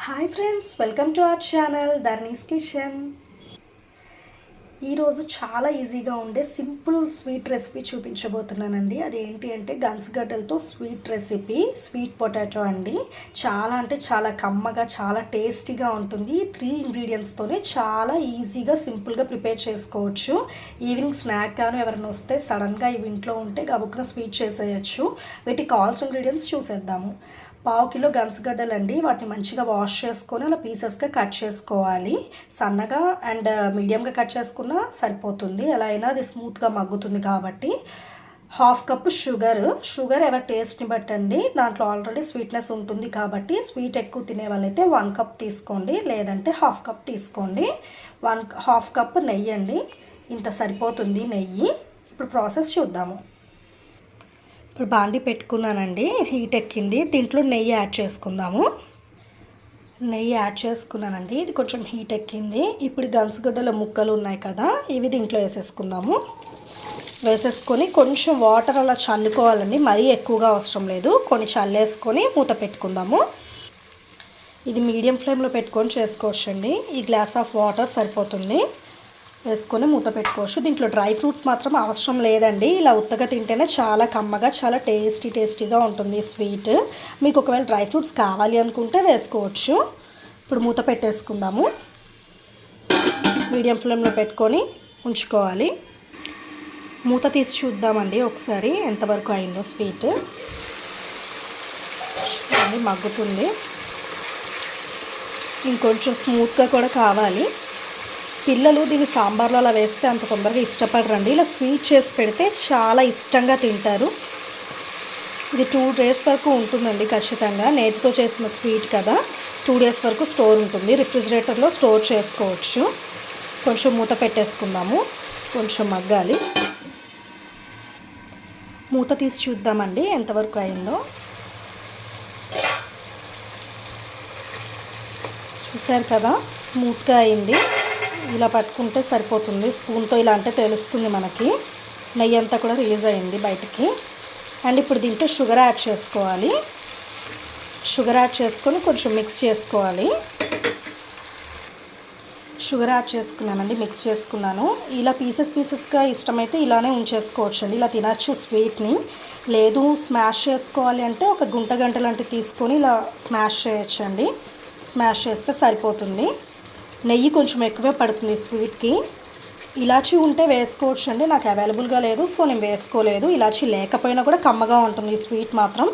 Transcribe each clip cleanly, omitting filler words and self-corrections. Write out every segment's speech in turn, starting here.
Hi friends, welcome to our channel Dharni's kitchen. ఈరోజు చాలా ఈజీగా ఉండే సింపుల్ స్వీట్ రెసిపీ చూపించబోతున్నానండి. అది ఏంటి అంటే గన్స్గడ్డలతో స్వీట్ రెసిపీ, స్వీట్ పొటాటో అండి. చాలా అంటే చాలా కమ్మగా, చాలా టేస్టీగా ఉంటుంది. 3 ఇంగ్రీడియంట్స్తోనే చాలా ఈజీగా, సింపుల్గా ప్రిపేర్ చేసుకోవచ్చు. ఈవినింగ్ స్నాక్ గాను ఎవరైనా వస్తే సడన్గా ఇవి ఇంట్లో ఉంటే గబుక్కున స్వీట్ చేసేయచ్చు. వీటికి కావాల్సిన ఇంగ్రీడియంట్స్ చూసేద్దాము. 1/2 కిలో గన్స్గడ్డలండి. వాటిని మంచిగా వాష్ చేసుకొని అలా పీసెస్గా కట్ చేసుకోవాలి. సన్నగా అండ్ మీడియంగా కట్ చేసుకున్నా సరిపోతుంది. ఎలా అయినా అది స్మూత్గా మగ్గుతుంది కాబట్టి. 1/2 కప్ షుగర్ ఎవరి టేస్ట్ని బట్టండి. దాంట్లో ఆల్రెడీ స్వీట్నెస్ ఉంటుంది కాబట్టి స్వీట్ ఎక్కువ తినే వాళ్ళైతే 1 కప్ తీసుకోండి, లేదంటే 1/2 కప్ తీసుకోండి. 1/2 కప్ నెయ్యి అండి, ఇంత సరిపోతుంది నెయ్యి. ఇప్పుడు ప్రాసెస్ చూద్దాము. ఇప్పుడు బాండి పెట్టుకున్నానండి, హీట్ ఎక్కింది. దీంట్లో నెయ్యి యాడ్ చేసుకుందాము. నెయ్యి యాడ్ చేసుకున్నానండి, ఇది కొంచెం హీట్ ఎక్కింది. ఇప్పుడు గన్స్గడ్డల ముక్కలు ఉన్నాయి కదా, ఇవి దీంట్లో వేసేసుకుందాము. వేసేసుకొని కొంచెం వాటర్ అలా చల్లుకోవాలండి, మరీ ఎక్కువగా అవసరం లేదు. కొన్ని చల్లేసుకొని మూత పెట్టుకుందాము. ఇది మీడియం ఫ్లేమ్లో పెట్టుకొని చేసుకోవచ్చండి. ఈ గ్లాస్ ఆఫ్ వాటర్ సరిపోతుంది. వేసుకొని మూత పెట్టుకోవచ్చు. దీంట్లో డ్రై ఫ్రూట్స్ మాత్రం అవసరం లేదండి. ఇలా ఉత్తగా తింటేనే చాలా కమ్మగా, చాలా టేస్టీగా ఉంటుంది స్వీట్. మీకు ఒకవేళ డ్రై ఫ్రూట్స్ కావాలి అనుకుంటే వేసుకోవచ్చు. ఇప్పుడు మూత పెట్టేసుకుందాము. మీడియం ఫ్లేమ్లో పెట్టుకొని ఉంచుకోవాలి. మూత తీసి చూద్దామండి ఒకసారి ఎంతవరకు అయిందో స్వీట్. చూడండి, మగ్గుతుంది. ఇంకొంచెం స్మూత్గా కూడా కావాలి. పిల్లలు దీన్ని సాంబార్లో అలా వేస్తే అంత తొందరగా ఇష్టపడరండి. ఇలా స్వీట్ చేసి పెడితే చాలా ఇష్టంగా తింటారు. ఇది 2 days వరకు ఉంటుందండి ఖచ్చితంగా. నేతితో చేసిన స్వీట్ కదా, 2 days వరకు స్టోర్ ఉంటుంది. రిఫ్రిజిరేటర్లో స్టోర్ చేసుకోవచ్చు. కొంచెం మూత పెట్టేసుకుందాము, కొంచెం మగ్గాలి. మూత తీసి చూద్దామండి ఎంతవరకు అయిందో. చూసారు కదా, స్మూత్గా అయింది. ఇలా పట్టుకుంటే సరిపోతుంది. స్పూన్తో ఇలా అంటే తెలుస్తుంది మనకి. నెయ్యి అంతా కూడా రిలీజ్ అయింది బయటికి. అండ్ ఇప్పుడు దీంట్లో షుగర్ యాడ్ చేసుకోవాలి. షుగర్ యాడ్ చేసుకొని కొంచెం మిక్స్ చేసుకోవాలి. షుగర్ యాడ్ చేసుకున్నానండి, మిక్స్ చేసుకున్నాను. ఇలా పీసెస్గా ఇష్టమైతే ఇలానే ఉంచేసుకోవచ్చు అండి. ఇలా తినచ్చు స్వీట్ని. లేదు స్మాష్ చేసుకోవాలి అంటే ఒక గంట లాంటివి తీసుకొని ఇలా స్మాష్ చేయొచ్చండి. స్మాష్ చేస్తే సరిపోతుంది. నెయ్యి కొంచెం ఎక్కువే పడుతుంది స్వీట్కి. ఇలాచీ ఉంటే వేసుకోవచ్చు అండి, నాకు అవైలబుల్గా లేదు సో నేను వేసుకోలేదు. ఇలాచీ లేకపోయినా కూడా కమ్మగా ఉంటుంది ఈ స్వీట్ మాత్రం.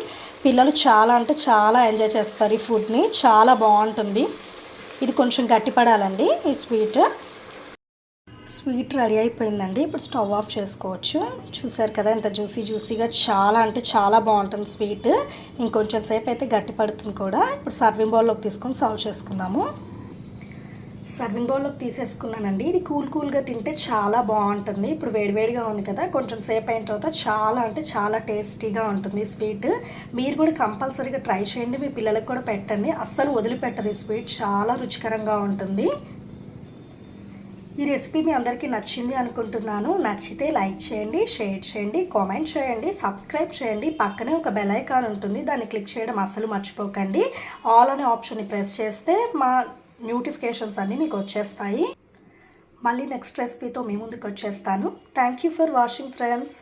పిల్లలు చాలా అంటే చాలా ఎంజాయ్ చేస్తారు ఈ ఫుడ్ని, చాలా బాగుంటుంది. ఇది కొంచెం గట్టిపడాలండి ఈ స్వీట్. స్వీట్ రెడీ అయిపోయిందండి. ఇప్పుడు స్టవ్ ఆఫ్ చేసుకోవచ్చు. చూసారు కదా ఎంత జ్యూసీగా, చాలా అంటే చాలా బాగుంటుంది స్వీట్. ఇంకొంచెం సేపు అయితే గట్టి పడుతుంది కూడా. ఇప్పుడు సర్వింగ్ బౌల్లోకి తీసుకొని సర్వ్ చేసుకుందాము. సర్వింగ్ బౌల్లోకి తీసేసుకున్నానండి. ఇది కూల్గా తింటే చాలా బాగుంటుంది. ఇప్పుడు వేడివేడిగా ఉంది కదా, కొంచెం సేపు అయిన తర్వాత చాలా అంటే చాలా టేస్టీగా ఉంటుంది స్వీట్. మీరు కూడా కంపల్సరీగా ట్రై చేయండి, మీ పిల్లలకు కూడా పెట్టండి. అస్సలు వదిలిపెట్టరు ఈ స్వీట్, చాలా రుచికరంగా ఉంటుంది. ఈ రెసిపీ మీ అందరికీ నచ్చింది అనుకుంటున్నాను. నచ్చితే లైక్ చేయండి, షేర్ చేయండి, కామెంట్ చేయండి, సబ్స్క్రైబ్ చేయండి. పక్కనే ఒక బెల్ ఐకాన్ ఉంటుంది, దాన్ని క్లిక్ చేయడం అస్సలు మర్చిపోకండి. ఆల్ అనే ఆప్షన్ని ప్రెస్ చేస్తే మా నోటిఫికేషన్స్ అన్నీ మీకు వచ్చేస్తాయి. మళ్ళీ నెక్స్ట్ రెసిపీతో మీ ముందుకు వచ్చేస్తాను. Thank you for watching friends.